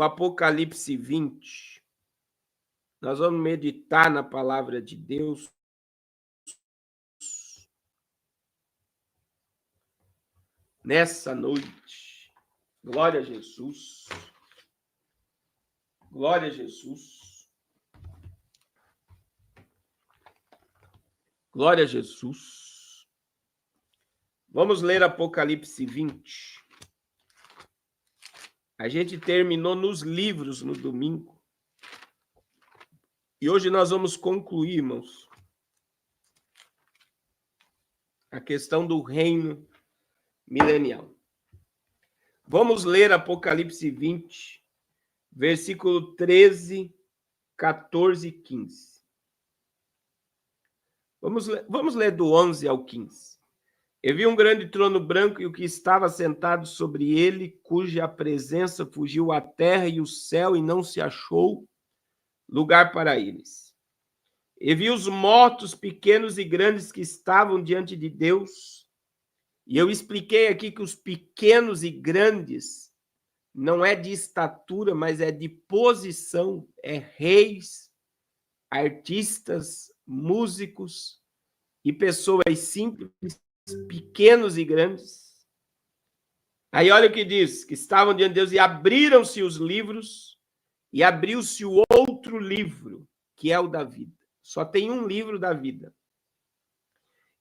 no Apocalipse 20. Nós vamos meditar na palavra de Deus. Nessa noite. Glória a Jesus. Glória a Jesus. Glória a Jesus. Vamos ler Apocalipse 20. A gente terminou nos livros no domingo. E hoje nós vamos concluir, irmãos, a questão do reino milenial. Vamos ler Apocalipse 20, versículo 13, 14 e 15. Vamos ler do 11 ao 15. Eu vi um grande trono branco e o que estava sentado sobre ele, cuja presença fugiu a terra e o céu e não se achou lugar para eles. E vi os mortos, pequenos e grandes, que estavam diante de Deus. E eu expliquei aqui que os pequenos e grandes não é de estatura, mas é de posição, é reis, artistas, músicos e pessoas simples, pequenos e grandes. Aí olha o que diz, que estavam diante de Deus e abriram-se os livros e abriu-se o outro livro, que é o da vida. Só tem um livro da vida.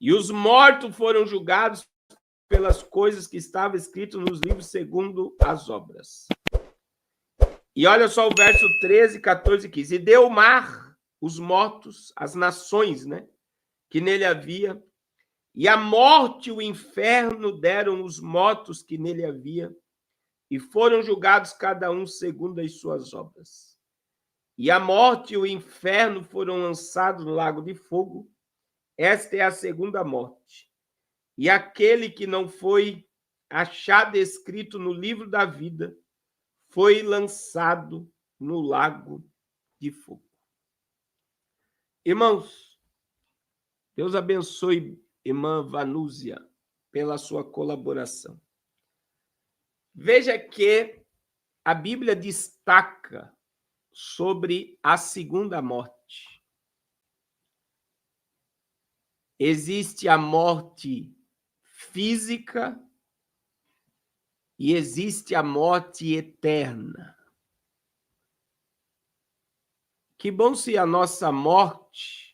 E os mortos foram julgados pelas coisas que estavam escritas nos livros segundo as obras. E olha só o verso 13, 14 e 15. E deu o mar, os mortos, as nações, né, que nele havia, e a morte e o inferno deram os mortos que nele havia, e foram julgados cada um segundo as suas obras. E a morte e o inferno foram lançados no lago de fogo. Esta é a segunda morte. E aquele que não foi achado escrito no livro da vida foi lançado no lago de fogo. Irmãos, Deus abençoe irmã Vanúzia pela sua colaboração. Veja que a Bíblia destaca sobre a segunda morte. Existe a morte física e existe a morte eterna. Que bom se a nossa morte,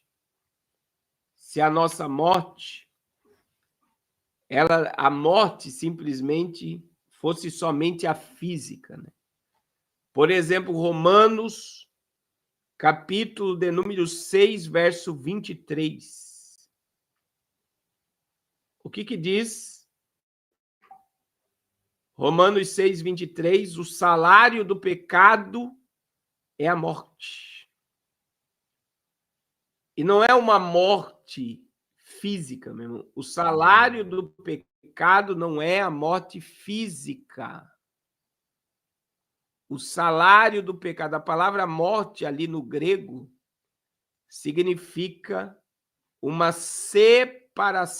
a morte simplesmente fosse somente a física, né? Por exemplo, Romanos, capítulo de número 6, verso 23. O que diz? Romanos 6, 23, o salário do pecado é a morte. E não é uma morte física, meu irmão. O salário do pecado não é a morte física. O salário do pecado, a palavra morte ali no grego, significa uma separação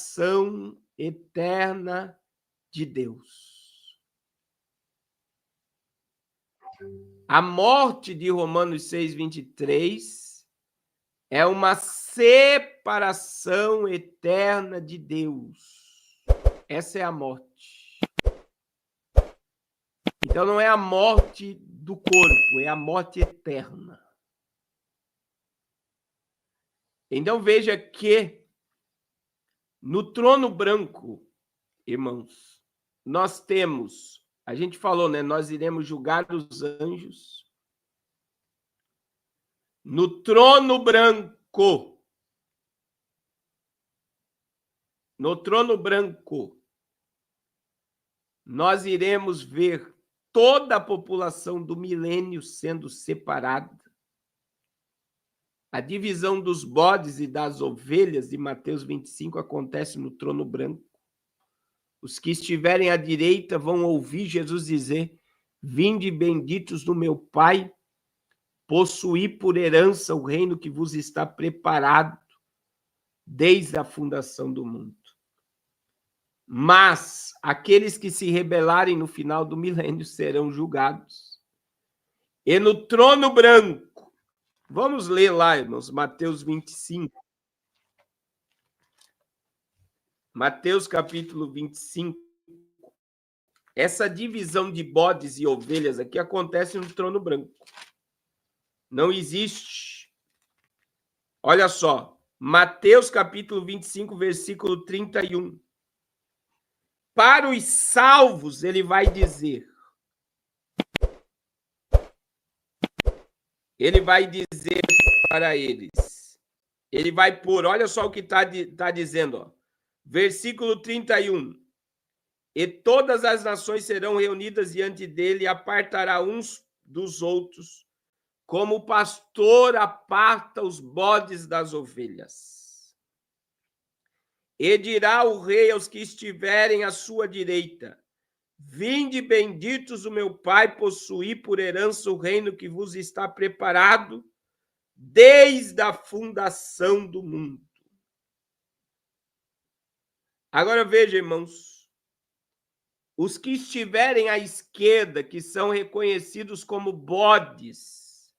eterna de Deus. A morte de Romanos 6, 23 é uma separação eterna de Deus. Essa é a morte. Então não é a morte do corpo, é a morte eterna. Então veja que no trono branco, irmãos, nós temos, a gente falou, né? Nós iremos julgar os anjos. No trono branco, nós iremos ver toda a população do milênio sendo separada. A divisão dos bodes e das ovelhas de Mateus 25 acontece no trono branco. Os que estiverem à direita vão ouvir Jesus dizer: vinde benditos do meu Pai, possuí por herança o reino que vos está preparado desde a fundação do mundo. Mas aqueles que se rebelarem no final do milênio serão julgados. E no trono branco, vamos ler lá, irmãos, Mateus 25. Mateus capítulo 25. Essa divisão de bodes e ovelhas aqui acontece no trono branco. Não existe. Olha só, Mateus capítulo 25, versículo 31. Para os salvos, ele vai dizer. Ele vai dizer para eles. Ele vai pôr, olha só o que está dizendo, ó. Versículo 31. E todas as nações serão reunidas diante dele e apartará uns dos outros, como o pastor aparta os bodes das ovelhas. E dirá o rei aos que estiverem à sua direita: vinde benditos o meu Pai, possuí por herança o reino que vos está preparado desde a fundação do mundo. Agora veja, irmãos, os que estiverem à esquerda, que são reconhecidos como bodes,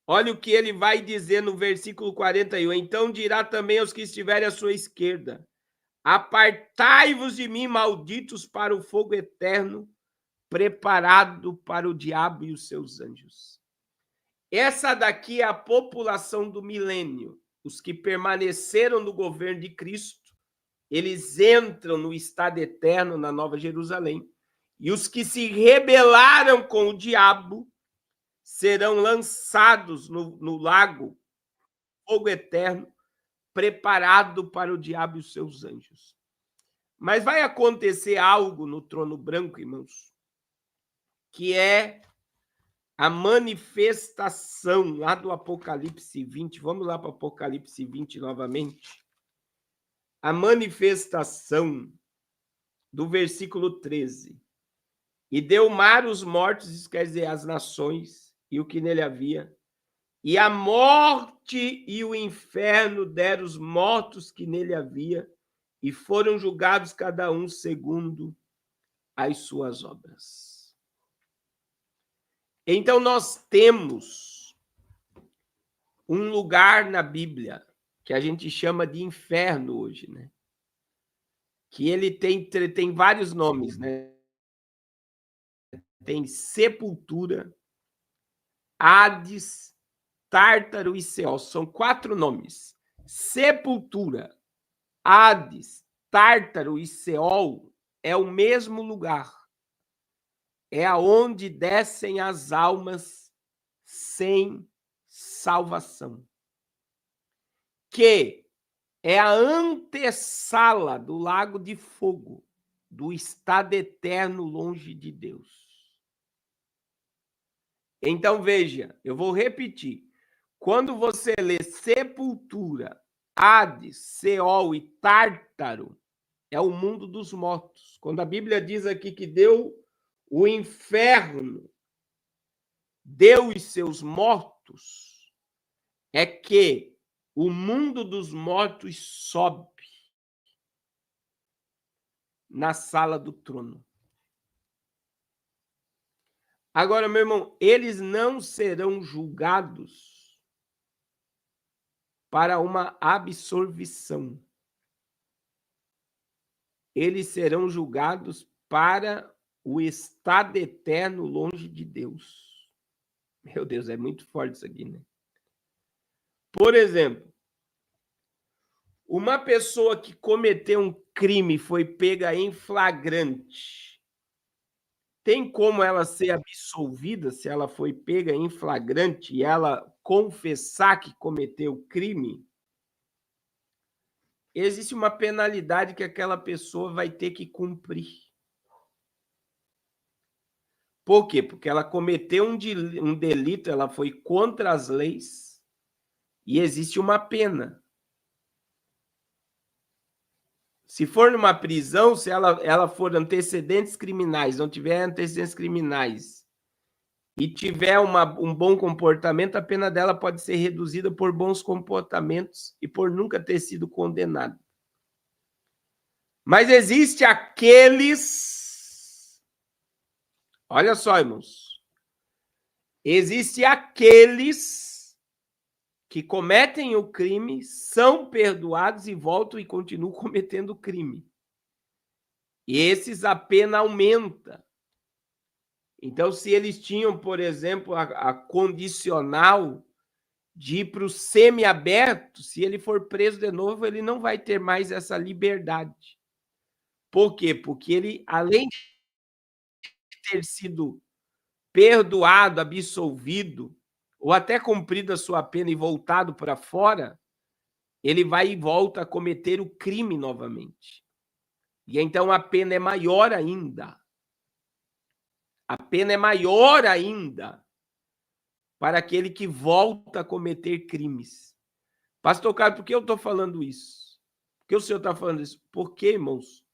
olha o que ele vai dizer no versículo 41. Então dirá também aos que estiverem à sua esquerda: apartai-vos de mim, malditos, para o fogo eterno, preparado para o diabo e os seus anjos. Essa daqui é a população do milênio, os que permaneceram no governo de Cristo. Eles entram no estado eterno, na Nova Jerusalém. E os que se rebelaram com o diabo serão lançados no lago, fogo eterno, preparado para o diabo e os seus anjos. Mas vai acontecer algo no trono branco, irmãos, que é a manifestação lá do Apocalipse 20. Vamos lá para o Apocalipse 20 novamente. A manifestação do versículo 13. E deu mar os mortos, isso quer dizer as nações, e o que nele havia. E a morte e o inferno deram os mortos que nele havia, e foram julgados cada um segundo as suas obras. Então nós temos um lugar na Bíblia que a gente chama de inferno hoje, né? Que ele tem vários nomes, né? Tem sepultura, Hades, Tártaro e Seol. São 4 nomes. Sepultura, Hades, Tártaro e Seol é o mesmo lugar. É aonde descem as almas sem salvação. Que é a antessala do lago de fogo, do estado eterno longe de Deus. Então, veja, eu vou repetir. Quando você lê sepultura, Hades, Seol e Tártaro, é o mundo dos mortos. Quando a Bíblia diz aqui que deu o inferno, deu os seus mortos, é que o mundo dos mortos sobe na sala do trono. Agora, meu irmão, eles não serão julgados para uma absorvição. Eles serão julgados para o estado eterno longe de Deus. Meu Deus, é muito forte isso aqui, né? Por exemplo, uma pessoa que cometeu um crime foi pega em flagrante. Tem como ela ser absolvida se ela foi pega em flagrante e ela confessar que cometeu crime? Existe uma penalidade que aquela pessoa vai ter que cumprir. Por quê? Porque ela cometeu um delito, ela foi contra as leis e existe uma pena. Se for numa prisão, se ela for antecedentes criminais, não tiver antecedentes criminais e tiver um bom comportamento, a pena dela pode ser reduzida por bons comportamentos e por nunca ter sido condenado. Mas existe aqueles... Olha só, irmãos. Existem aqueles que cometem o crime, são perdoados e voltam e continuam cometendo o crime. E esses a pena aumenta. Então, se eles tinham, por exemplo, a condicional de ir para o semiaberto, se ele for preso de novo, ele não vai ter mais essa liberdade. Por quê? Porque ele, além de ter sido perdoado, absolvido, ou até cumprido a sua pena e voltado para fora, ele vai e volta a cometer o crime novamente. E então a pena é maior ainda. A pena é maior ainda para aquele que volta a cometer crimes. Pastor Carlos, por que eu estou falando isso? Por que o senhor está falando isso? Porque, irmãos,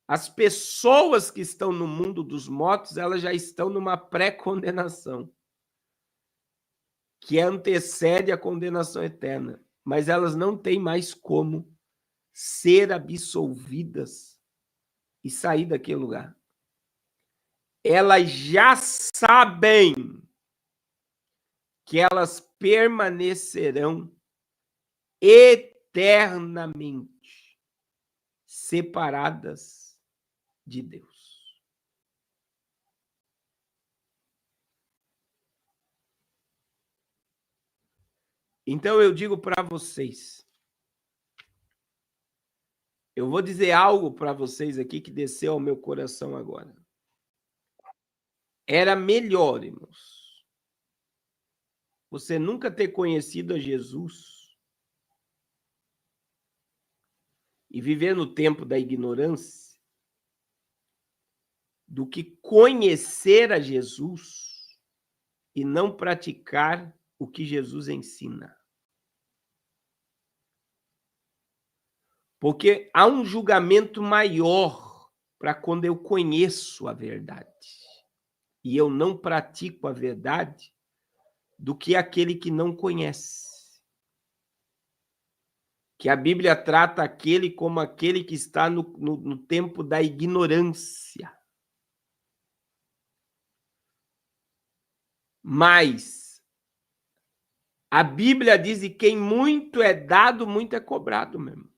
as pessoas que estão no mundo dos mortos, elas já estão numa pré-condenação, que antecede a condenação eterna. Mas elas não têm mais como ser absolvidas e sair daquele lugar. Elas já sabem que elas permanecerão eternamente separadas de Deus. Então eu digo para vocês, eu vou dizer algo para vocês aqui que desceu ao meu coração agora. Era melhor, irmãos, você nunca ter conhecido a Jesus e viver no tempo da ignorância do que conhecer a Jesus e não praticar o que Jesus ensina. Porque há um julgamento maior para quando eu conheço a verdade e eu não pratico a verdade do que aquele que não conhece. Que a Bíblia trata aquele como aquele que está no tempo da ignorância. Mas a Bíblia diz que quem muito é dado, muito é cobrado mesmo.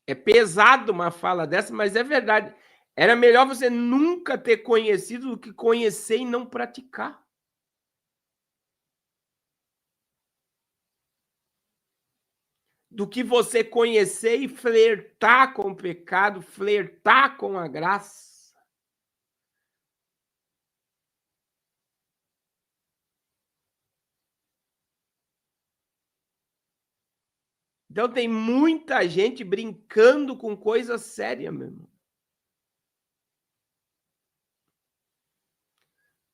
É pesado uma fala dessa, mas é verdade. Era melhor você nunca ter conhecido do que conhecer e não praticar. Do que você conhecer e flertar com o pecado, flertar com a graça. Então tem muita gente brincando com coisa séria mesmo.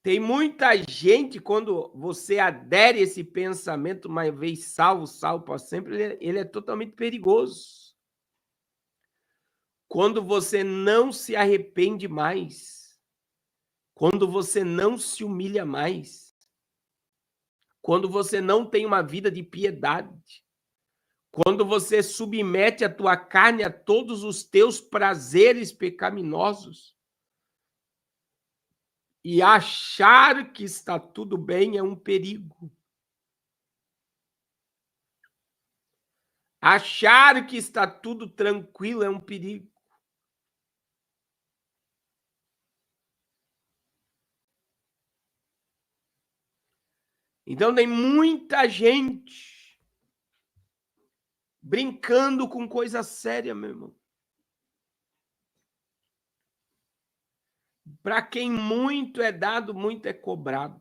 Tem muita gente, quando você adere a esse pensamento, uma vez salvo, salvo para sempre, ele é totalmente perigoso. Quando você não se arrepende mais, quando você não se humilha mais, quando você não tem uma vida de piedade, quando você submete a tua carne a todos os teus prazeres pecaminosos, e achar que está tudo bem é um perigo. Achar que está tudo tranquilo é um perigo. Então tem muita gente brincando com coisa séria, meu irmão. Para quem muito é dado, muito é cobrado.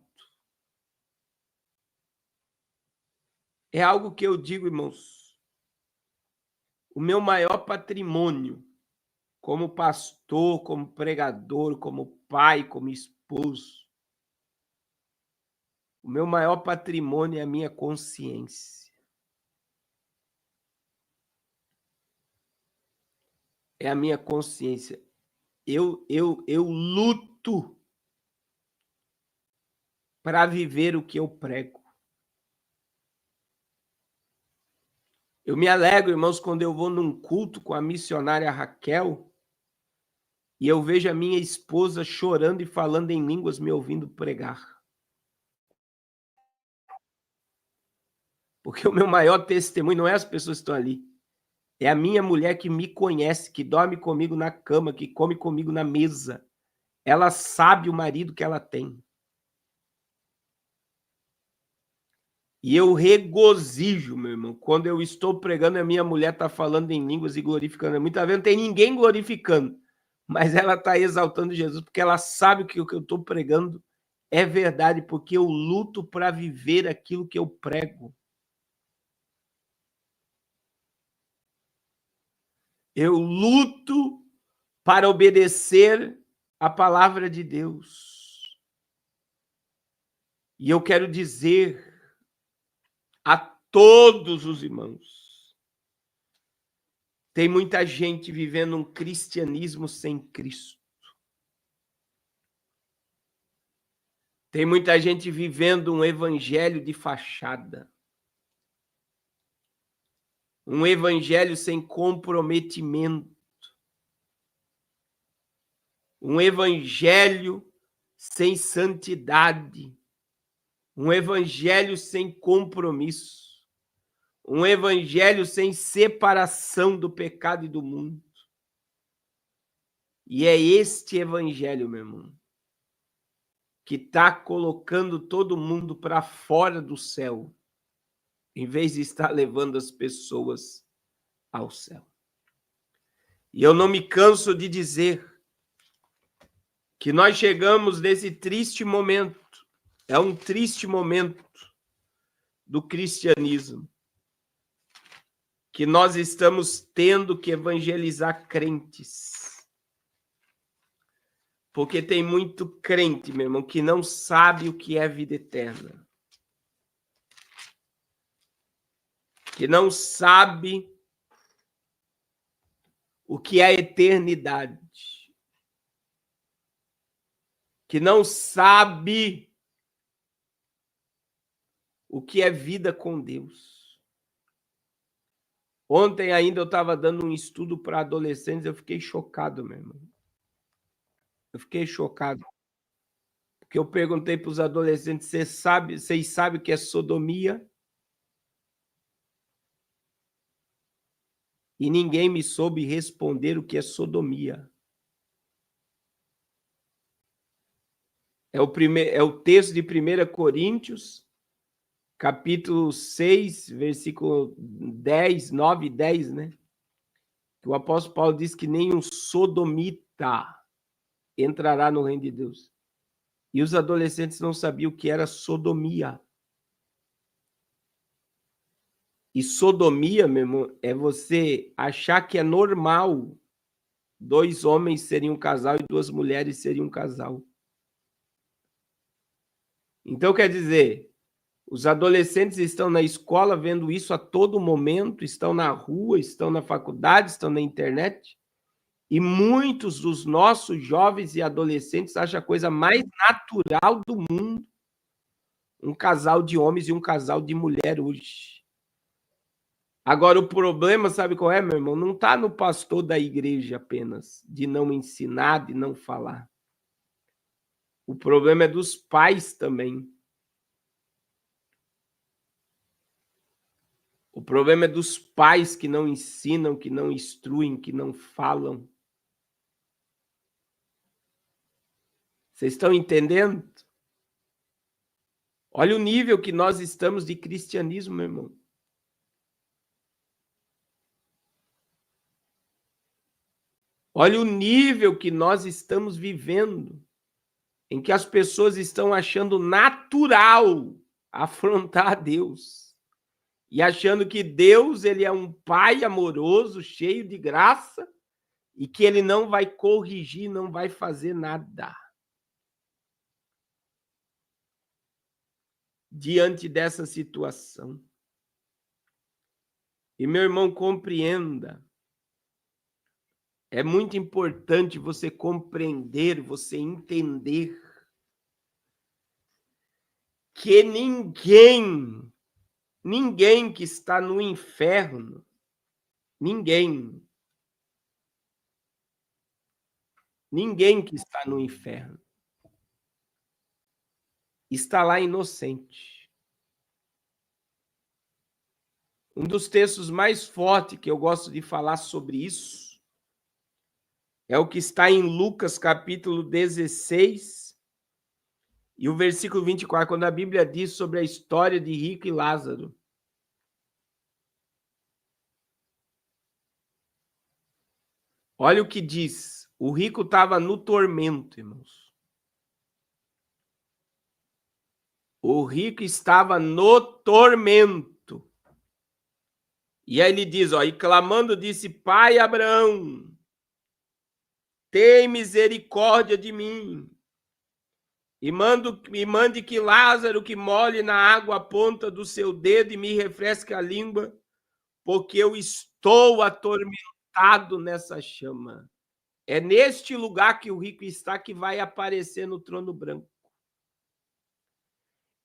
É algo que eu digo, irmãos. O meu maior patrimônio, como pastor, como pregador, como pai, como esposo, o meu maior patrimônio é a minha consciência. É a minha consciência. Eu luto para viver o que eu prego. Eu me alegro, irmãos, quando eu vou num culto com a missionária Raquel e eu vejo a minha esposa chorando e falando em línguas, me ouvindo pregar. Porque o meu maior testemunho não é as pessoas que estão ali, é a minha mulher que me conhece, que dorme comigo na cama, que come comigo na mesa. Ela sabe o marido que ela tem. E eu regozijo, meu irmão, quando eu estou pregando e a minha mulher está falando em línguas e glorificando. Muitas vezes não tem ninguém glorificando, mas ela está exaltando Jesus, porque ela sabe que o que eu estou pregando é verdade, porque eu luto para viver aquilo que eu prego. Eu luto para obedecer a palavra de Deus. E eu quero dizer a todos os irmãos, tem muita gente vivendo um cristianismo sem Cristo. Tem muita gente vivendo um evangelho de fachada. Um evangelho sem comprometimento. Um evangelho sem santidade. Um evangelho sem compromisso. Um evangelho sem separação do pecado e do mundo. E é este evangelho, meu irmão, que está colocando todo mundo para fora do céu, em vez de estar levando as pessoas ao céu. E eu não me canso de dizer que nós chegamos nesse triste momento, é um triste momento do cristianismo, que nós estamos tendo que evangelizar crentes. Porque tem muito crente, meu irmão, que não sabe o que é vida eterna. Que não sabe o que é eternidade. Que não sabe o que é vida com Deus. Ontem ainda eu estava dando um estudo para adolescentes, eu fiquei chocado, meu irmão. Eu fiquei chocado. Porque eu perguntei para os adolescentes, vocês sabem o que é sodomia? E ninguém me soube responder o que é sodomia. É o texto de 1 Coríntios, capítulo 6, versículo 10, 9 e 10, né? Que o apóstolo Paulo diz que nenhum sodomita entrará no reino de Deus. E os adolescentes não sabiam o que era sodomia. E sodomia, meu irmão, é você achar que é normal 2 homens serem um casal e 2 mulheres serem um casal. Então, quer dizer, os adolescentes estão na escola vendo isso a todo momento, estão na rua, estão na faculdade, estão na internet, e muitos dos nossos jovens e adolescentes acham a coisa mais natural do mundo um casal de homens e um casal de mulher hoje. Agora, o problema, sabe qual é, meu irmão? Não está no pastor da igreja apenas, de não ensinar, de não falar. O problema é dos pais também. O problema é dos pais que não ensinam, que não instruem, que não falam. Vocês estão entendendo? Olha o nível que nós estamos de cristianismo, meu irmão. Olha o nível que nós estamos vivendo, em que as pessoas estão achando natural afrontar a Deus. E achando que Deus ele é um pai amoroso, cheio de graça, e que ele não vai corrigir, não vai fazer nada. Diante dessa situação. E, meu irmão, compreenda. É muito importante você compreender, você entender que ninguém que está no inferno, ninguém Ninguém que está no inferno está lá inocente. Um dos textos mais fortes que eu gosto de falar sobre isso é o que está em Lucas capítulo 16 e o versículo 24, quando a Bíblia diz sobre a história de Rico e Lázaro. Olha o que diz. O rico estava no tormento, irmãos. O rico estava no tormento. E aí ele diz, ó, e clamando disse, Pai Abraão, tem misericórdia de mim. E mande que Lázaro que molhe na água a ponta do seu dedo e me refresque a língua, porque eu estou atormentado nessa chama. É neste lugar que o rico está que vai aparecer no trono branco.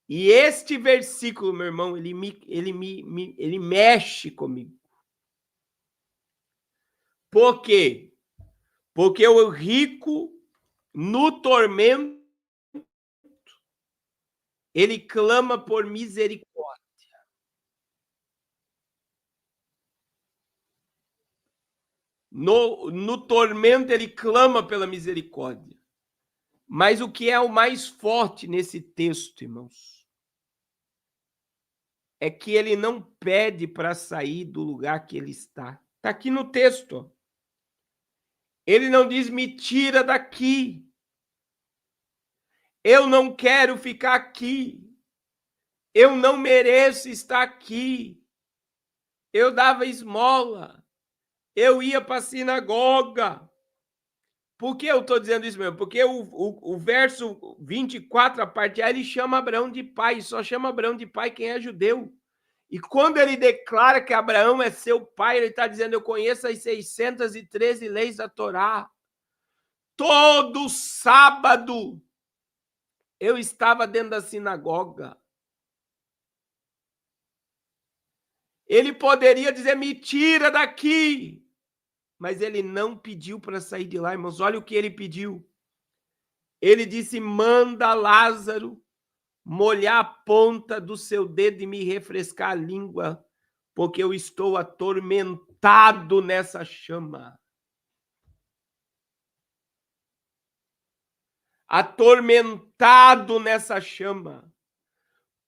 E este versículo, meu irmão, ele mexe comigo. Por quê? Porque o rico, no tormento, ele clama por misericórdia. No tormento, ele clama pela misericórdia. Mas o que é o mais forte nesse texto, irmãos, é que ele não pede para sair do lugar que ele está. Está aqui no texto. Ele não diz, me tira daqui. Eu não quero ficar aqui. Eu não mereço estar aqui. Eu dava esmola. Eu ia para a sinagoga. Por que eu estou dizendo isso mesmo? Porque o verso 24, a parte A, ele chama Abraão de pai. Só chama Abraão de pai quem é judeu. E quando ele declara que Abraão é seu pai, ele está dizendo, eu conheço as 613 leis da Torá. Todo sábado eu estava dentro da sinagoga. Ele poderia dizer, me tira daqui. Mas ele não pediu para sair de lá, irmãos. Olha o que ele pediu. Ele disse, manda Lázaro molhar a ponta do seu dedo e me refrescar a língua, porque eu estou atormentado nessa chama. Atormentado nessa chama.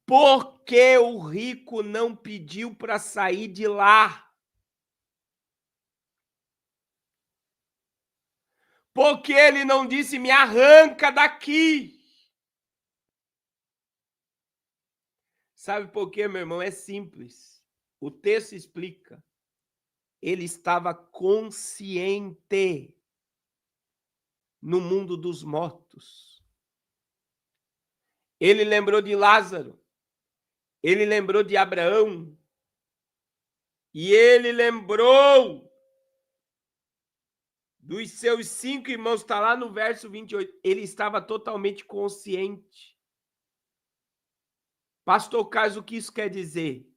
Porque o rico não pediu para sair de lá? Porque ele não disse, me arranca daqui? Sabe por quê, meu irmão? É simples. O texto explica. Ele estava consciente no mundo dos mortos. Ele lembrou de Lázaro. Ele lembrou de Abraão. E ele lembrou dos seus 5 irmãos. Está lá no verso 28. Ele estava totalmente consciente. Pastor Carlos, o que isso quer dizer?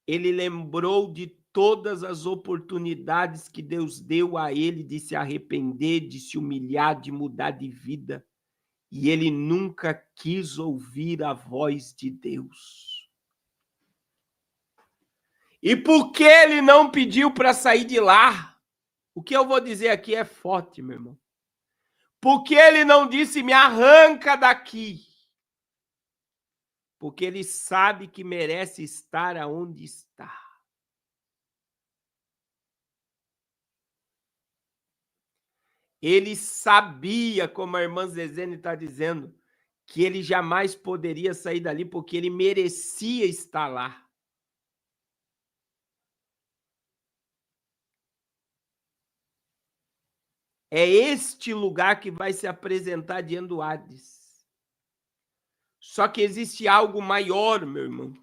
Ele lembrou de todas as oportunidades que Deus deu a ele de se arrepender, de se humilhar, de mudar de vida. E ele nunca quis ouvir a voz de Deus. E por que ele não pediu para sair de lá? O que eu vou dizer aqui é forte, meu irmão. Porque ele não disse, me arranca daqui? Porque ele sabe que merece estar aonde está. Ele sabia, como a irmã Zezene está dizendo, que ele jamais poderia sair dali porque ele merecia estar lá. É este lugar que vai se apresentar diante do Hades. Só que existe algo maior, meu irmão,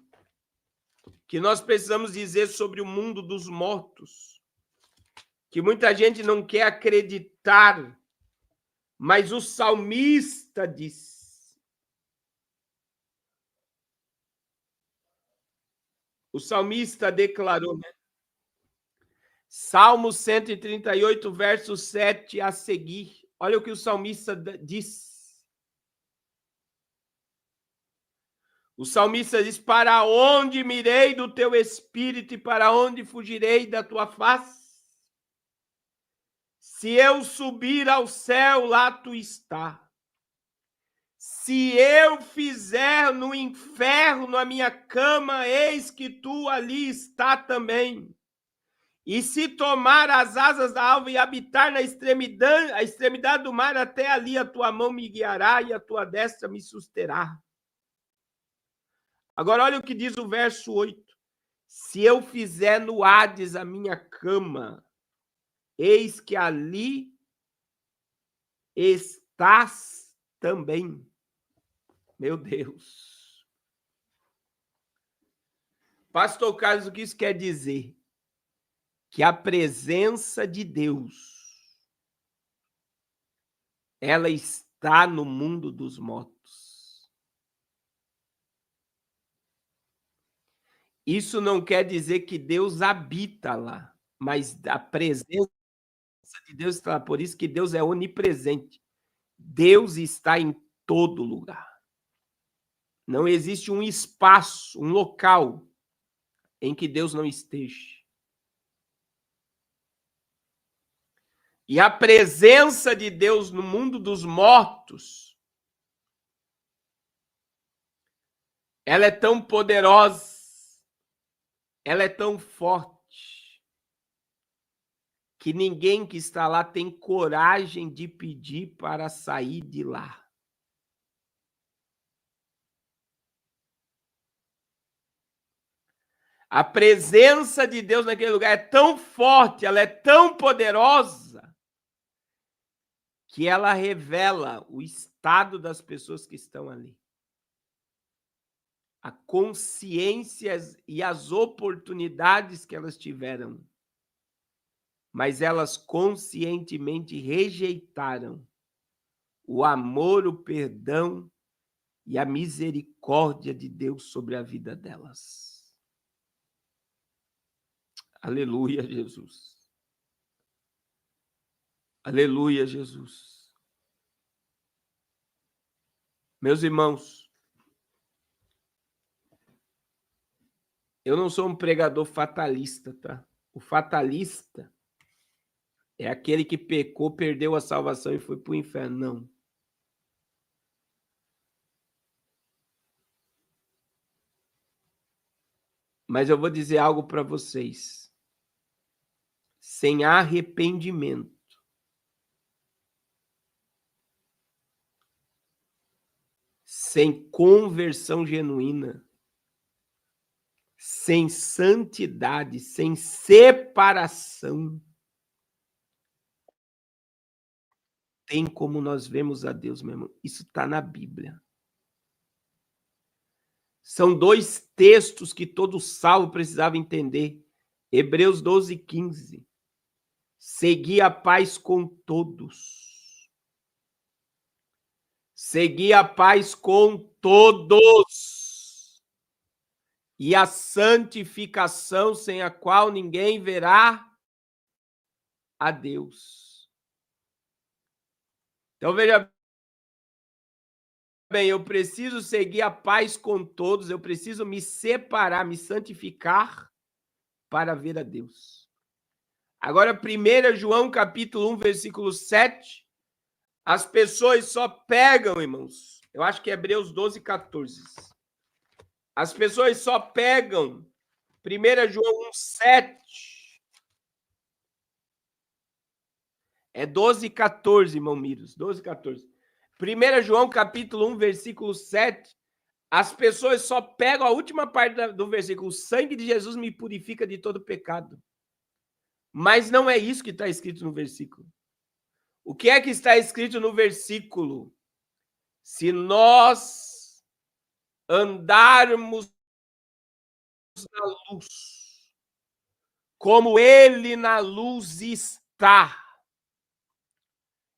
que nós precisamos dizer sobre o mundo dos mortos, que muita gente não quer acreditar, mas o salmista diz. O salmista declarou, né? Salmo 138, verso 7 a seguir. Olha o que o salmista diz. O salmista diz: para onde mirei do teu espírito e para onde fugirei da tua face? Se eu subir ao céu, lá tu está. Se eu fizer no inferno a minha cama, eis que tu ali está também. E se tomar as asas da alva e habitar na extremidade do mar, até ali a tua mão me guiará e a tua destra me susterá. Agora olha o que diz o verso 8. Se eu fizer no Hades a minha cama, eis que ali estás também. Meu Deus. Pastor Carlos, o que isso quer dizer? Que a presença de Deus, ela está no mundo dos mortos. Isso não quer dizer que Deus habita lá, mas a presença de Deus está lá. Por isso que Deus é onipresente. Deus está em todo lugar. Não existe um espaço, um local em que Deus não esteja. E a presença de Deus no mundo dos mortos, ela é tão poderosa, ela é tão forte, que ninguém que está lá tem coragem de pedir para sair de lá. A presença de Deus naquele lugar é tão forte, ela é tão poderosa, que ela revela o estado das pessoas que estão ali. A consciência e as oportunidades que elas tiveram. Mas elas conscientemente rejeitaram o amor, o perdão e a misericórdia de Deus sobre a vida delas. Aleluia, Jesus. Aleluia, Jesus. Meus irmãos, eu não sou um pregador fatalista, tá? O fatalista é aquele que pecou, perdeu a salvação e foi para o inferno. Não. Mas eu vou dizer algo para vocês. Sem arrependimento, sem conversão genuína, sem santidade, sem separação, tem como nós vemos a Deus, meu irmão. Isso está na Bíblia. São dois textos que todo salvo precisava entender. Hebreus 12, 15. Segui a paz com todos. Segui a paz com todos. E a santificação, sem a qual ninguém verá a Deus. Então, veja bem, eu preciso seguir a paz com todos, eu preciso me separar, me santificar para ver a Deus. Agora, 1 João capítulo 1, versículo 7, as pessoas só pegam, irmãos, eu acho que é Hebreus 12, 14. As pessoas só pegam 1 João 1, 7. É 12, 14, irmão Miros, 12, 14. 1 João capítulo 1, versículo 7, as pessoas só pegam a última parte do versículo: o sangue de Jesus me purifica de todo pecado. Mas não é isso que está escrito no versículo. O que é que está escrito no versículo? Se nós andarmos na luz, como ele na luz está,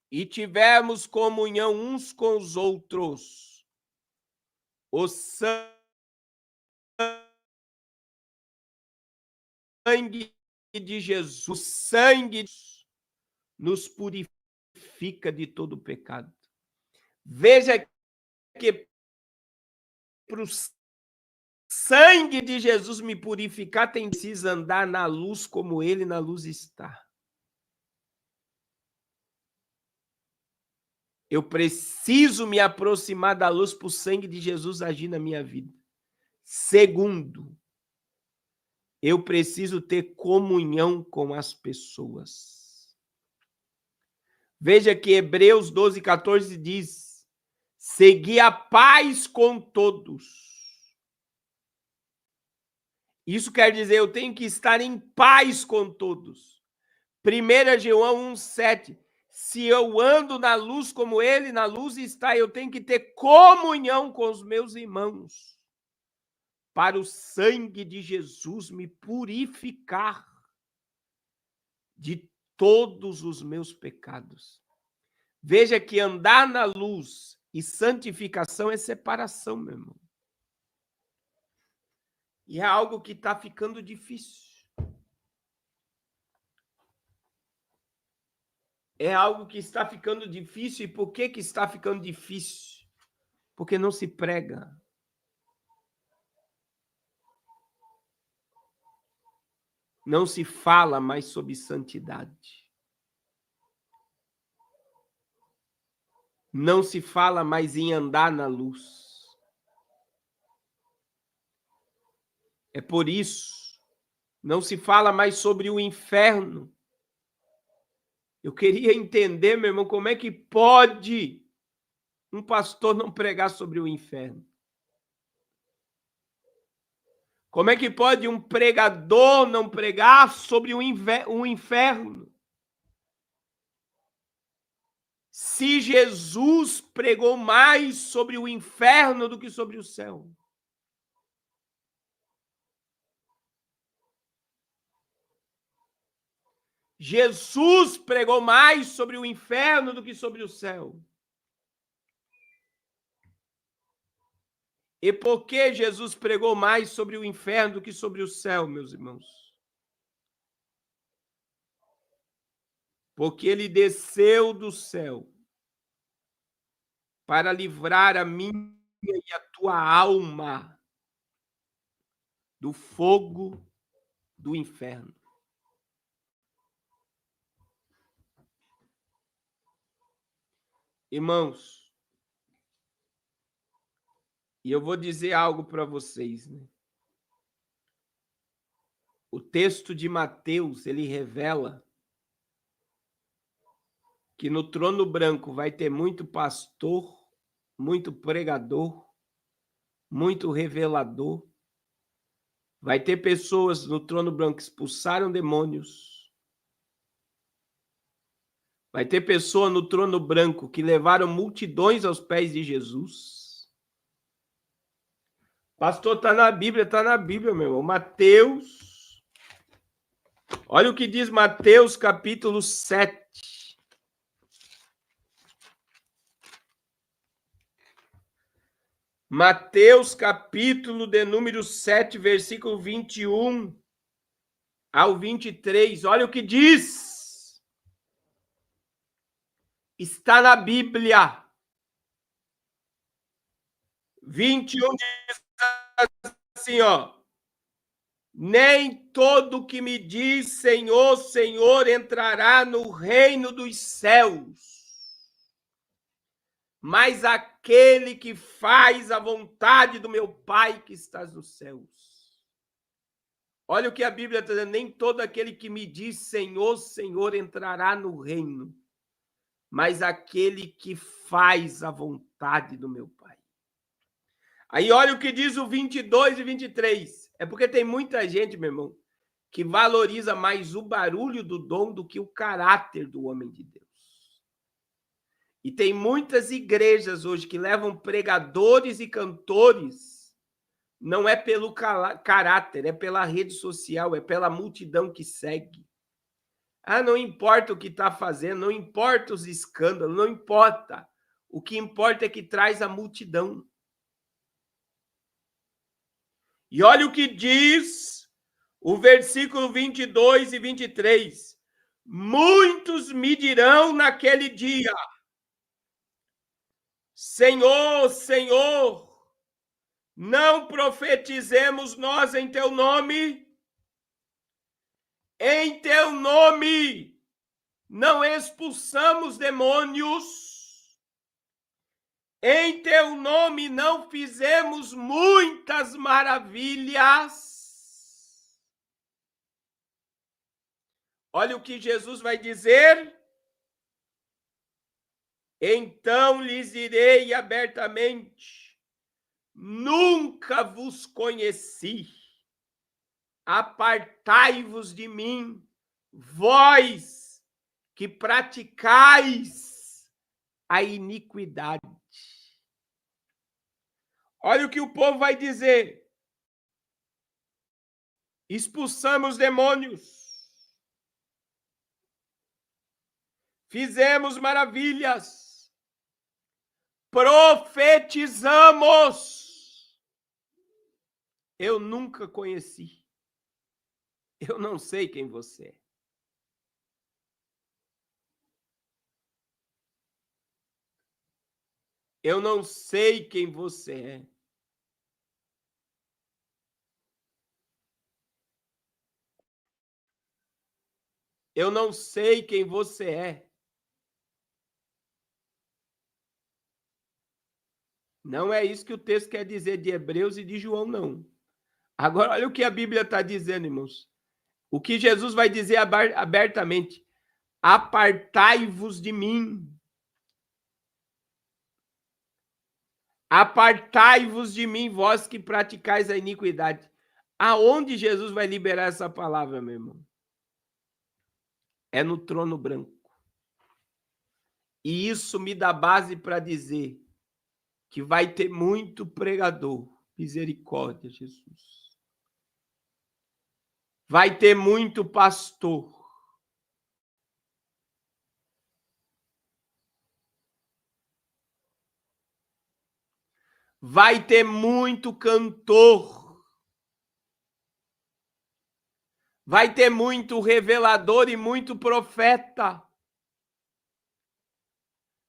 e tivermos comunhão uns com os outros, o sangue de Jesus, o sangue nos purifica purifica de todo pecado. Veja que para o sangue de Jesus me purificar, tem preciso andar na luz como ele na luz está. Eu preciso me aproximar da luz para o sangue de Jesus agir na minha vida. Segundo, eu preciso ter comunhão com as pessoas. Veja que Hebreus 12:14 diz: segui a paz com todos. Isso quer dizer, eu tenho que estar em paz com todos. 1 João 1,7. Se eu ando na luz como ele na luz está, eu tenho que ter comunhão com os meus irmãos, para o sangue de Jesus me purificar de todos os meus pecados. Veja que andar na luz e santificação é separação, meu irmão. E é algo que está ficando difícil. É algo que está ficando difícil. E por que está ficando difícil? Porque não se prega. Não se fala mais sobre santidade. Não se fala mais em andar na luz. É por isso, não se fala mais sobre o inferno. Eu queria entender, meu irmão, como é que pode um pastor não pregar sobre o inferno? Como é que pode um pregador não pregar sobre o inferno? Se Jesus pregou mais sobre o inferno do que sobre o céu. Jesus pregou mais sobre o inferno do que sobre o céu. E por que Jesus pregou mais sobre o inferno do que sobre o céu, meus irmãos? Porque ele desceu do céu para livrar a minha e a tua alma do fogo do inferno. Irmãos, e eu vou dizer algo para vocês, né? O texto de Mateus, ele revela que no trono branco vai ter muito pastor, muito pregador, muito revelador. Vai ter pessoas no trono branco que expulsaram demônios. Vai ter pessoa no trono branco que levaram multidões aos pés de Jesus. Pastor, está na Bíblia, meu irmão. Mateus. Olha o que diz Mateus, capítulo 7. Mateus, capítulo de número 7, versículo 21 ao 23. Olha o que diz. Está na Bíblia. 21 diz assim, ó. Nem todo que me diz Senhor, Senhor entrará no reino dos céus, mas aquele que faz a vontade do meu Pai que está nos céus. Olha o que a Bíblia está dizendo, nem todo aquele que me diz Senhor, Senhor entrará no reino, mas aquele que faz a vontade do meu Pai. Aí olha o que diz o 22 e 23. É porque tem muita gente, meu irmão, que valoriza mais o barulho do dom do que o caráter do homem de Deus. E tem muitas igrejas hoje que levam pregadores e cantores, não é pelo caráter, é pela rede social, é pela multidão que segue. Ah, não importa o que está fazendo, não importa os escândalos, não importa. O que importa é que traz a multidão. E olha o que diz o versículo 22 e 23. Muitos me dirão naquele dia: Senhor, Senhor, não profetizemos nós em teu nome? Em teu nome não expulsamos demônios? Em teu nome não fizemos muitas maravilhas? Olha o que Jesus vai dizer. Então lhes direi abertamente: nunca vos conheci. Apartai-vos de mim, vós que praticais a iniquidade. Olha o que o povo vai dizer. Expulsamos demônios, fizemos maravilhas, profetizamos. Eu nunca conheci. Eu não sei quem você é. Eu não sei quem você é. Eu não sei quem você é. Não é isso que o texto quer dizer de Hebreus e de João, não. Agora, olha o que a Bíblia está dizendo, irmãos. O que Jesus vai dizer abertamente: apartai-vos de mim. Apartai-vos de mim, vós que praticais a iniquidade. Aonde Jesus vai liberar essa palavra, meu irmão? É no trono branco. E isso me dá base para dizer que vai ter muito pregador. Misericórdia, Jesus. Vai ter muito pastor. Vai ter muito cantor. Vai ter muito revelador e muito profeta.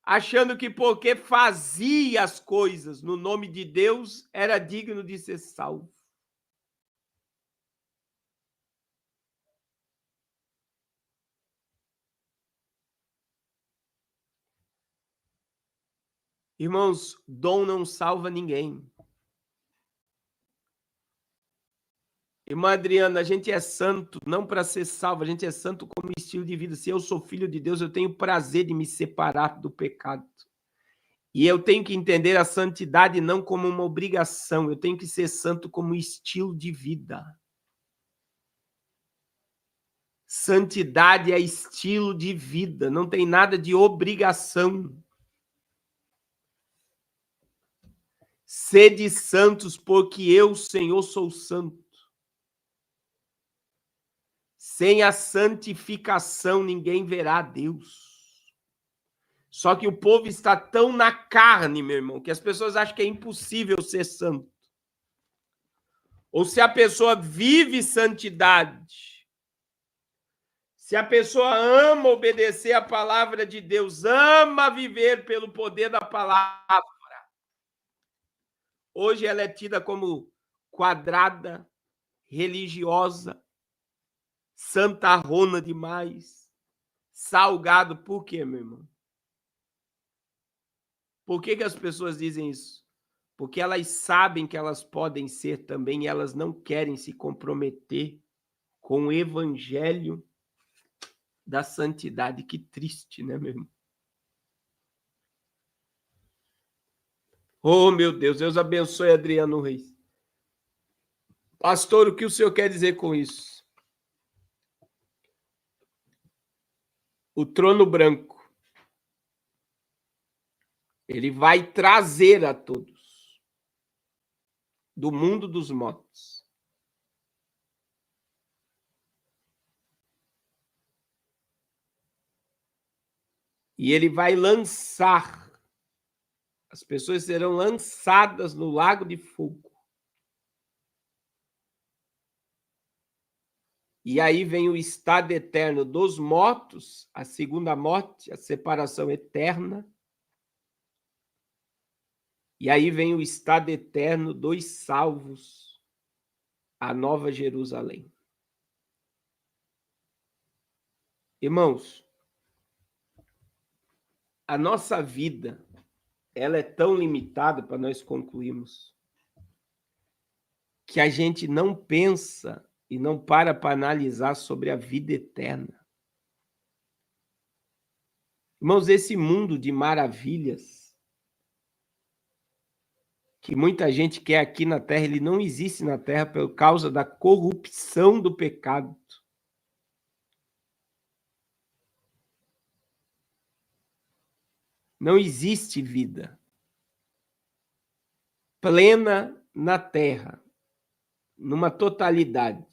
Achando que porque fazia as coisas no nome de Deus, era digno de ser salvo. Irmãos, dom não salva ninguém. Irmã Adriana, a gente é santo não para ser salvo, a gente é santo como estilo de vida. Se eu sou filho de Deus, eu tenho prazer de me separar do pecado. E eu tenho que entender a santidade não como uma obrigação, eu tenho que ser santo como estilo de vida. Santidade é estilo de vida, não tem nada de obrigação. Sede santos, porque eu, Senhor, sou santo. Sem a santificação, ninguém verá a Deus. Só que o povo está tão na carne, meu irmão, que as pessoas acham que é impossível ser santo. Ou se a pessoa vive santidade, se a pessoa ama obedecer a palavra de Deus, ama viver pelo poder da palavra, hoje ela é tida como quadrada, religiosa, santarrona demais, salgado. Por quê, meu irmão? Por que as pessoas dizem isso? Porque elas sabem que elas podem ser também e elas não querem se comprometer com o evangelho da santidade. Que triste, né, meu irmão? Oh, meu Deus abençoe Adriano Reis. Pastor, o que o senhor quer dizer com isso? O trono branco, ele vai trazer a todos do mundo dos mortos. E ele vai lançar, as pessoas serão lançadas no lago de fogo. E aí vem o estado eterno dos mortos, a segunda morte, a separação eterna. E aí vem o estado eterno dos salvos, a nova Jerusalém. Irmãos, a nossa vida, ela é tão limitada, para nós concluirmos, que a gente não pensa e não para analisar sobre a vida eterna. Irmãos, esse mundo de maravilhas que muita gente quer aqui na Terra, ele não existe na Terra por causa da corrupção do pecado. Não existe vida plena na Terra, numa totalidade.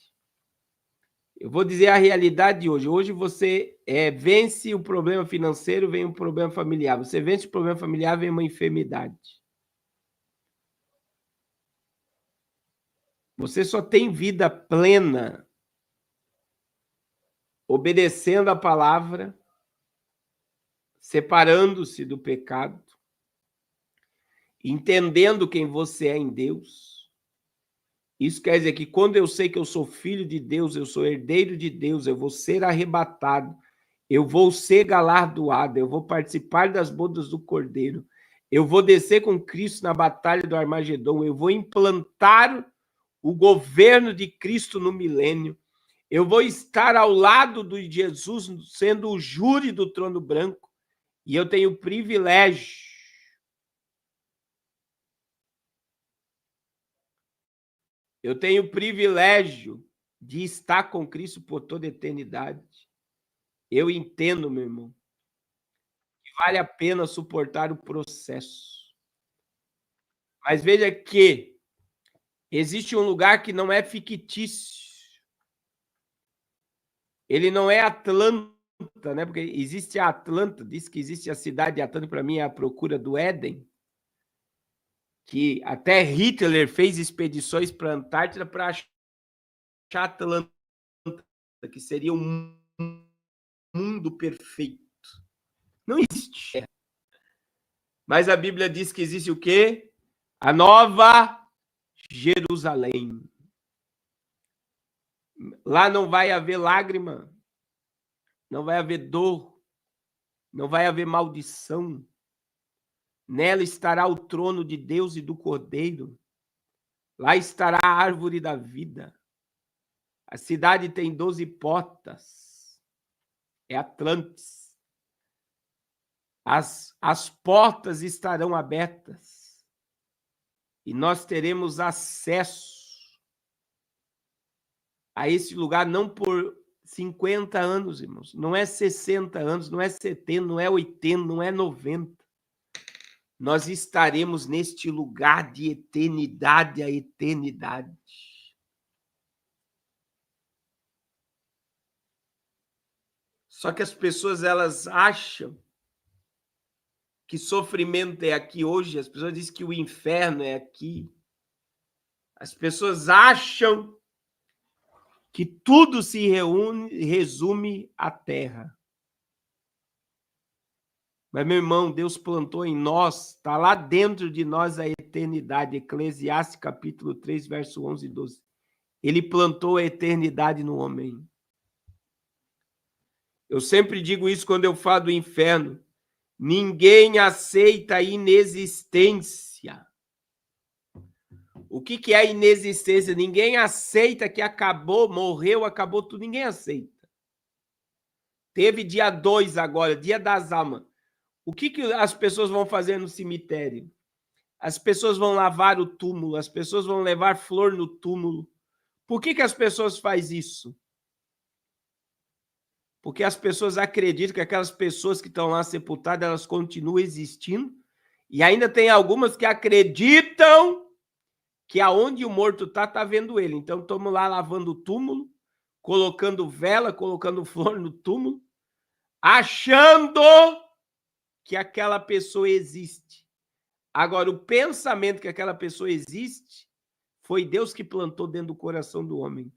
Eu vou dizer a realidade de hoje. Hoje você vence o problema financeiro, vem um problema familiar. Você vence o problema familiar, vem uma enfermidade. Você só tem vida plena obedecendo a palavra, separando-se do pecado, entendendo quem você é em Deus. Isso quer dizer que quando eu sei que eu sou filho de Deus, eu sou herdeiro de Deus, eu vou ser arrebatado, eu vou ser galardoado, eu vou participar das bodas do Cordeiro, eu vou descer com Cristo na batalha do Armagedon, eu vou implantar o governo de Cristo no milênio, eu vou estar ao lado de Jesus, sendo o júri do trono branco, e eu tenho o privilégio de estar com Cristo por toda a eternidade. Eu entendo, meu irmão, que vale a pena suportar o processo. Mas veja que existe um lugar que não é fictício. Ele não é Atlanta, né? Porque existe a Atlanta, diz que existe a cidade de Atlanta, para mim é a procura do Éden, que até Hitler fez expedições para a Antártida para achar Atlanta, que seria um mundo perfeito. Não existe. Mas a Bíblia diz que existe o quê? A nova Jerusalém. Lá não vai haver lágrima, não vai haver dor, não vai haver maldição. Nela estará o trono de Deus e do Cordeiro. Lá estará a árvore da vida. A cidade tem 12 portas. É Atlantis. As portas estarão abertas. E nós teremos acesso a esse lugar não por 50 anos, irmãos. Não é 60 anos, não é 70, não é 80, não é 90. Nós estaremos neste lugar de eternidade a eternidade. Só que as pessoas, elas acham que sofrimento é aqui hoje. As pessoas dizem que o inferno é aqui. As pessoas acham que tudo se resume à terra. Mas, meu irmão, Deus plantou em nós, está lá dentro de nós a eternidade. Eclesiastes capítulo 3, verso 11 e 12. Ele plantou a eternidade no homem. Eu sempre digo isso quando eu falo do inferno. Ninguém aceita a inexistência. O que é a inexistência? Ninguém aceita que acabou, morreu, acabou tudo. Ninguém aceita. Teve dia 2 agora, dia das almas. O que as pessoas vão fazer no cemitério? As pessoas vão lavar o túmulo, as pessoas vão levar flor no túmulo. Por que as pessoas fazem isso? Porque as pessoas acreditam que aquelas pessoas que estão lá sepultadas, elas continuam existindo. E ainda tem algumas que acreditam que aonde o morto está vendo ele. Então, estamos lá lavando o túmulo, colocando vela, colocando flor no túmulo, achando que aquela pessoa existe. Agora, o pensamento que aquela pessoa existe foi Deus que plantou dentro do coração do homem.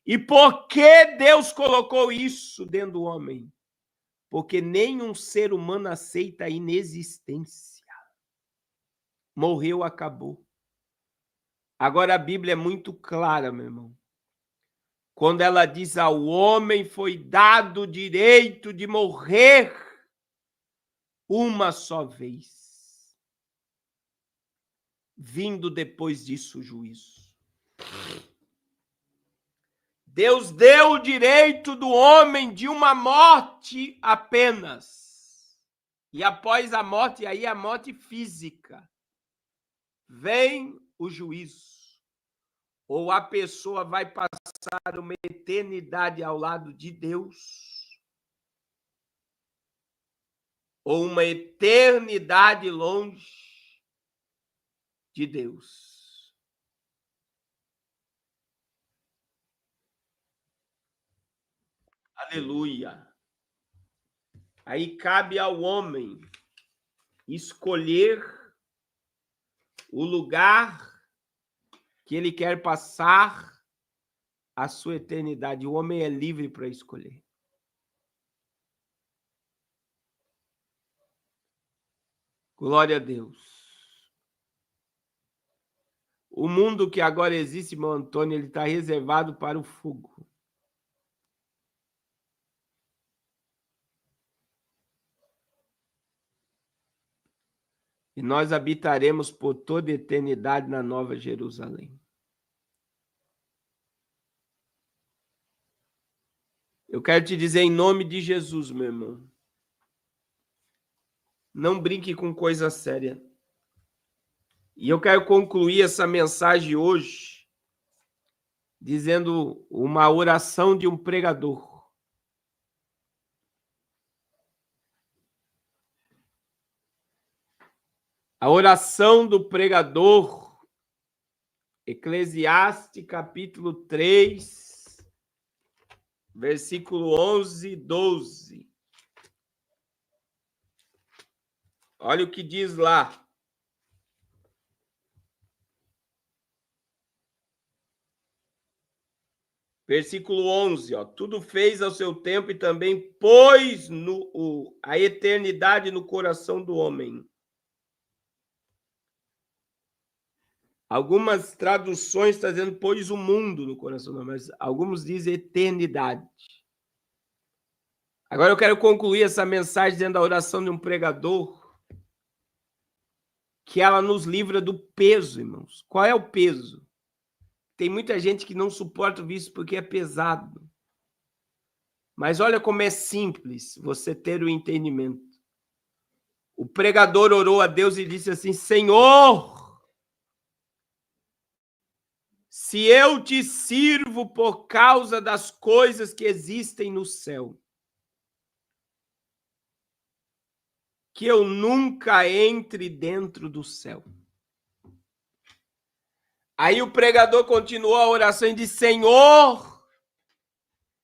E por que Deus colocou isso dentro do homem? Porque nenhum ser humano aceita a inexistência. Morreu, acabou. Agora a Bíblia é muito clara, meu irmão. Quando ela diz ao homem foi dado o direito de morrer uma só vez, vindo depois disso o juízo. Deus deu o direito do homem de uma morte apenas. E após a morte, aí a morte física, vem o juízo. Ou a pessoa vai passar uma eternidade ao lado de Deus, ou uma eternidade longe de Deus. Aleluia. Aí cabe ao homem escolher o lugar que ele quer passar a sua eternidade. O homem é livre para escolher. Glória a Deus. O mundo que agora existe, meu Antônio, ele está reservado para o fogo. E nós habitaremos por toda a eternidade na Nova Jerusalém. Eu quero te dizer em nome de Jesus, meu irmão. Não brinque com coisa séria. E eu quero concluir essa mensagem hoje dizendo uma oração de um pregador. A oração do pregador, Eclesiastes, capítulo 3, versículo 11 e 12. Olha o que diz lá. Versículo 11, ó. Tudo fez ao seu tempo e também pôs a eternidade no coração do homem. Algumas traduções estão dizendo pôs o mundo no coração do homem, mas alguns dizem eternidade. Agora eu quero concluir essa mensagem dentro da oração de um pregador, que ela nos livra do peso, irmãos. Qual é o peso? Tem muita gente que não suporta o vício porque é pesado. Mas olha como é simples você ter o entendimento. O pregador orou a Deus e disse assim: Senhor, se eu te sirvo por causa das coisas que existem no céu, que eu nunca entre dentro do céu. Aí o pregador continuou a oração e disse: Senhor,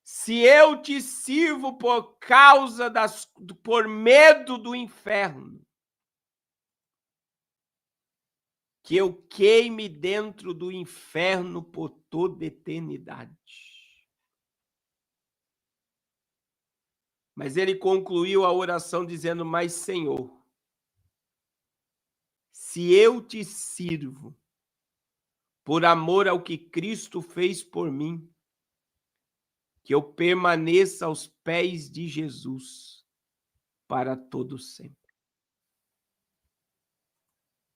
se eu te sirvo por causa por medo do inferno, que eu queime dentro do inferno por toda eternidade. Mas ele concluiu a oração dizendo: mas Senhor, se eu te sirvo por amor ao que Cristo fez por mim, que eu permaneça aos pés de Jesus para todo sempre.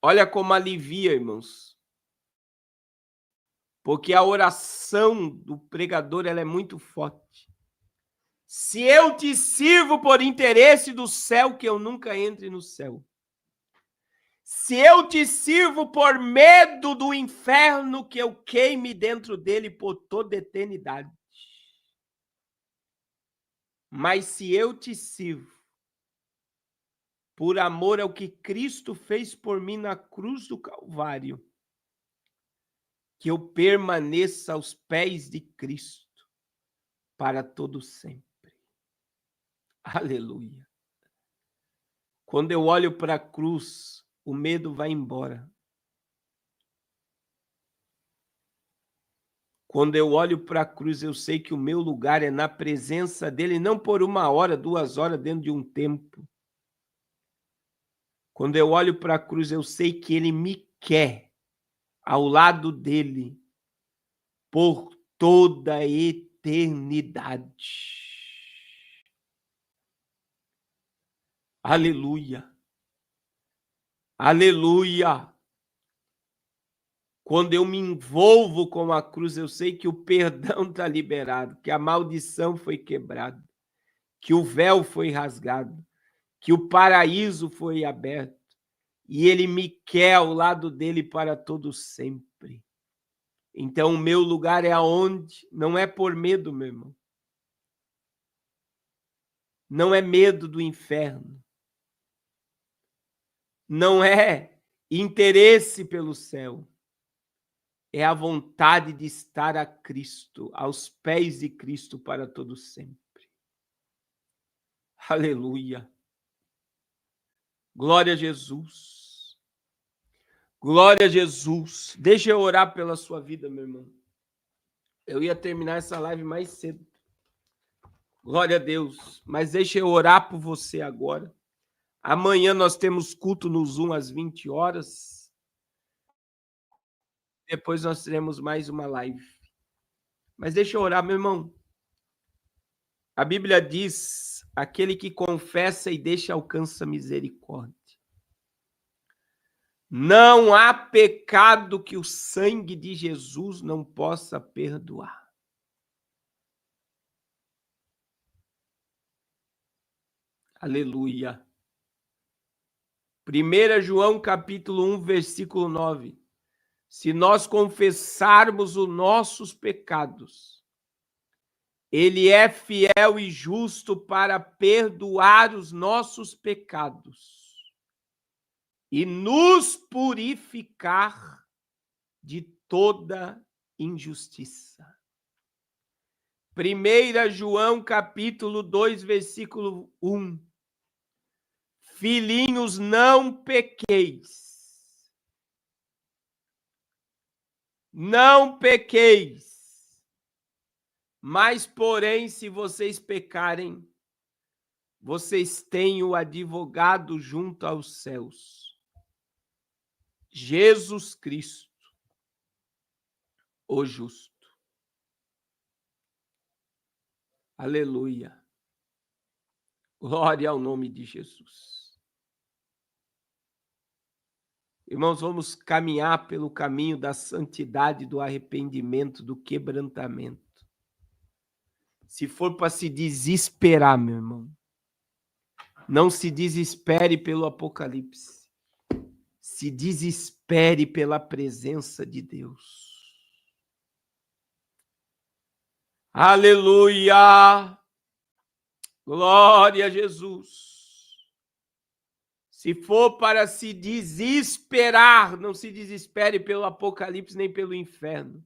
Olha como alivia, irmãos. Porque a oração do pregador ela é muito forte. Se eu te sirvo por interesse do céu, que eu nunca entre no céu. Se eu te sirvo por medo do inferno, que eu queime dentro dele por toda a eternidade. Mas se eu te sirvo por amor ao que Cristo fez por mim na cruz do Calvário, que eu permaneça aos pés de Cristo para todo sempre. Aleluia. Quando eu olho para a cruz, o medo vai embora. Quando eu olho para a cruz, eu sei que o meu lugar é na presença dele, não por 1 hora, 2 horas dentro de um templo. Quando eu olho para a cruz, eu sei que ele me quer ao lado dele por toda a eternidade. Aleluia. Aleluia. Quando eu me envolvo com a cruz, eu sei que o perdão está liberado, que a maldição foi quebrada, que o véu foi rasgado, que o paraíso foi aberto, e ele me quer ao lado dele para todo sempre. Então, o meu lugar é aonde? Não é por medo, meu irmão. Não é medo do inferno. Não é interesse pelo céu. É a vontade de estar a Cristo, aos pés de Cristo para todo sempre. Aleluia. Glória a Jesus. Glória a Jesus. Deixa eu orar pela sua vida, meu irmão. Eu ia terminar essa live mais cedo. Glória a Deus. Mas deixa eu orar por você agora. Amanhã nós temos culto no Zoom às 20 horas. Depois nós teremos mais uma live. Mas deixa eu orar, meu irmão. A Bíblia diz: aquele que confessa e deixa alcança misericórdia. Não há pecado que o sangue de Jesus não possa perdoar. Aleluia. 1 João capítulo 1, versículo 9. Se nós confessarmos os nossos pecados, ele é fiel e justo para perdoar os nossos pecados e nos purificar de toda injustiça. 1 João capítulo 2, versículo 1. Filhinhos, não pequeis. Não pequeis. Mas, porém, se vocês pecarem, vocês têm o advogado junto aos céus. Jesus Cristo, o justo. Aleluia. Glória ao nome de Jesus. Irmãos, vamos caminhar pelo caminho da santidade, do arrependimento, do quebrantamento. Se for para se desesperar, meu irmão, não se desespere pelo Apocalipse. Se desespere pela presença de Deus. Aleluia! Glória a Jesus. Se for para se desesperar, não se desespere pelo Apocalipse nem pelo inferno.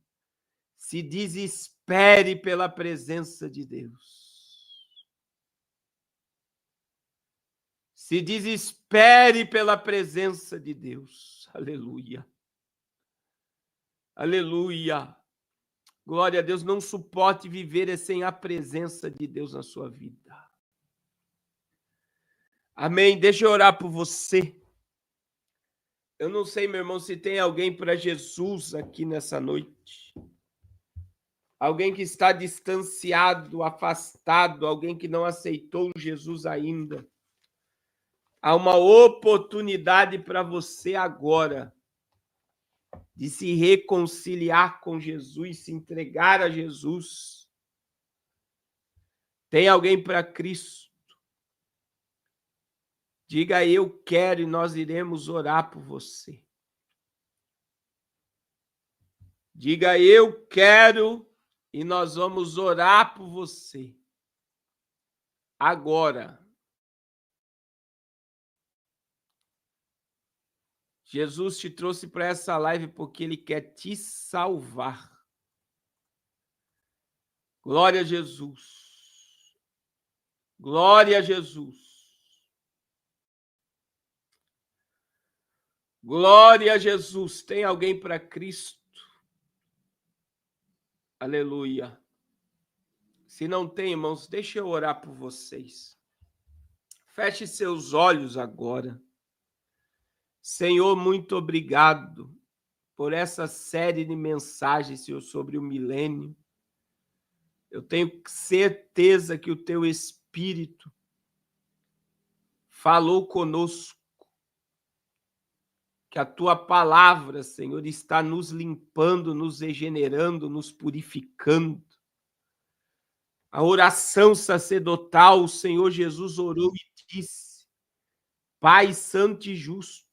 Se desespere pela presença de Deus. Se desespere pela presença de Deus. Aleluia. Aleluia. Glória a Deus. Não suporte viver sem a presença de Deus na sua vida. Amém. Deixa eu orar por você. Eu não sei, meu irmão, se tem alguém para Jesus aqui nessa noite. Alguém que está distanciado, afastado, alguém que não aceitou Jesus ainda. Há uma oportunidade para você agora de se reconciliar com Jesus, se entregar a Jesus. Tem alguém para Cristo? Diga eu quero e nós iremos orar por você. Diga eu quero e nós vamos orar por você. Agora. Jesus te trouxe para essa live porque ele quer te salvar. Glória a Jesus. Glória a Jesus. Glória a Jesus. Tem alguém para Cristo? Aleluia. Se não tem, irmãos, deixa eu orar por vocês. Feche seus olhos agora. Senhor, muito obrigado por essa série de mensagens, Senhor, sobre o milênio. Eu tenho certeza que o teu Espírito falou conosco, que a tua palavra, Senhor, está nos limpando, nos regenerando, nos purificando. A oração sacerdotal, o Senhor Jesus orou e disse: Pai santo e justo,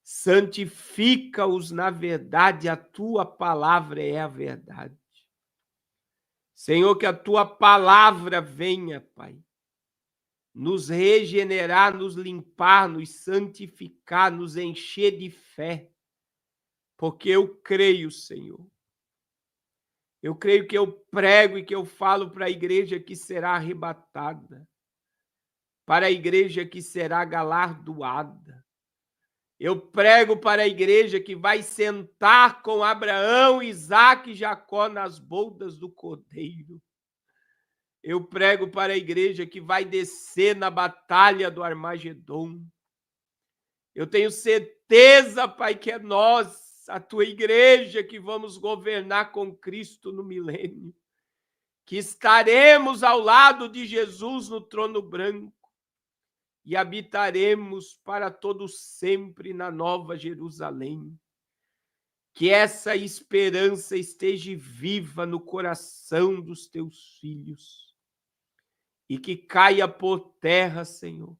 santifica-os na verdade, a tua palavra é a verdade. Senhor, que a tua palavra venha, Pai, nos regenerar, nos limpar, nos santificar, nos encher de fé, porque eu creio, Senhor. Eu creio que eu prego e que eu falo para a igreja que será arrebatada, para a igreja que será galardoada. Eu prego para a igreja que vai sentar com Abraão, Isaque e Jacó nas boldas do Cordeiro. Eu prego para a igreja que vai descer na batalha do Armagedon. Eu tenho certeza, Pai, que é nós, a tua igreja, que vamos governar com Cristo no milênio, que estaremos ao lado de Jesus no trono branco e habitaremos para todo sempre na Nova Jerusalém. Que essa esperança esteja viva no coração dos teus filhos e que caia por terra, Senhor,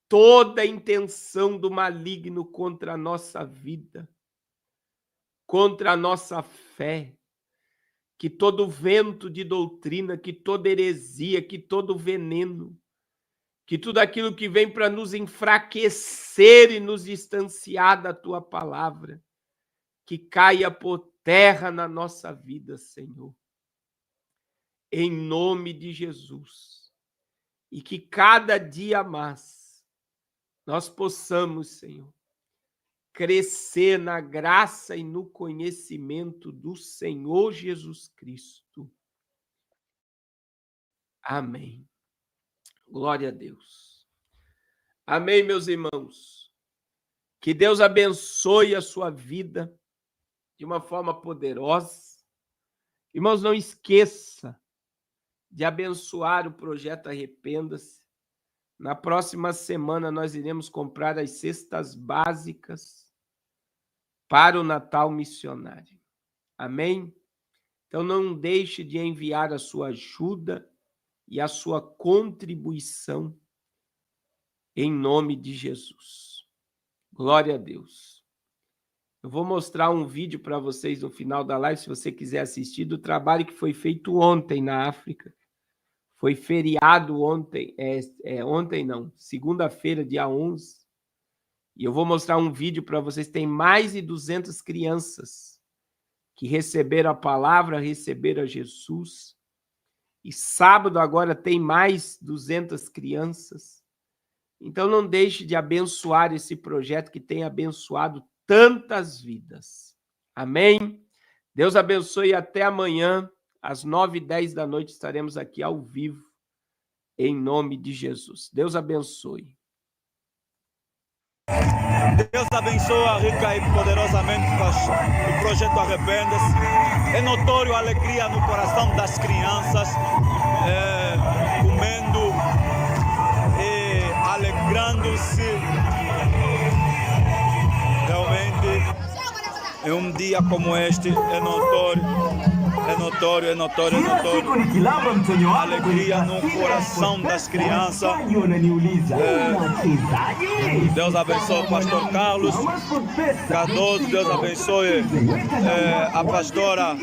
toda a intenção do maligno contra a nossa vida, contra a nossa fé, que todo vento de doutrina, que toda heresia, que todo veneno, que tudo aquilo que vem para nos enfraquecer e nos distanciar da tua palavra, que caia por terra na nossa vida, Senhor. Em nome de Jesus. E que cada dia mais nós possamos, Senhor, crescer na graça e no conhecimento do Senhor Jesus Cristo. Amém. Glória a Deus. Amém, meus irmãos. Que Deus abençoe a sua vida de uma forma poderosa. Irmãos, não esqueça de abençoar o projeto Arrependa-se. Na próxima semana nós iremos comprar as cestas básicas para o Natal missionário. Amém? Então não deixe de enviar a sua ajuda e a sua contribuição em nome de Jesus. Glória a Deus. Eu vou mostrar um vídeo para vocês no final da live, se você quiser assistir, do trabalho que foi feito ontem na África. Foi feriado ontem, ontem não, segunda-feira, dia 11. E eu vou mostrar um vídeo para vocês. Tem mais de 200 crianças que receberam a palavra, receberam a Jesus. E sábado agora tem mais 200 crianças. Então não deixe de abençoar esse projeto que tem abençoado tantas vidas. Amém? Deus abençoe e até amanhã, às 9h10 da noite, estaremos aqui ao vivo, em nome de Jesus. Deus abençoe. Deus abençoa rica e poderosamente o projeto Arrependa-se. É notório a alegria no coração das crianças, comendo e alegrando-se. Realmente, em um dia como este, é notório. A alegria no coração das crianças. Deus abençoe o pastor Carlos Cardoso, Deus abençoe a pastora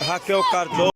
Raquel Cardoso.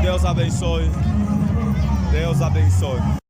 Deus abençoe. Deus abençoe.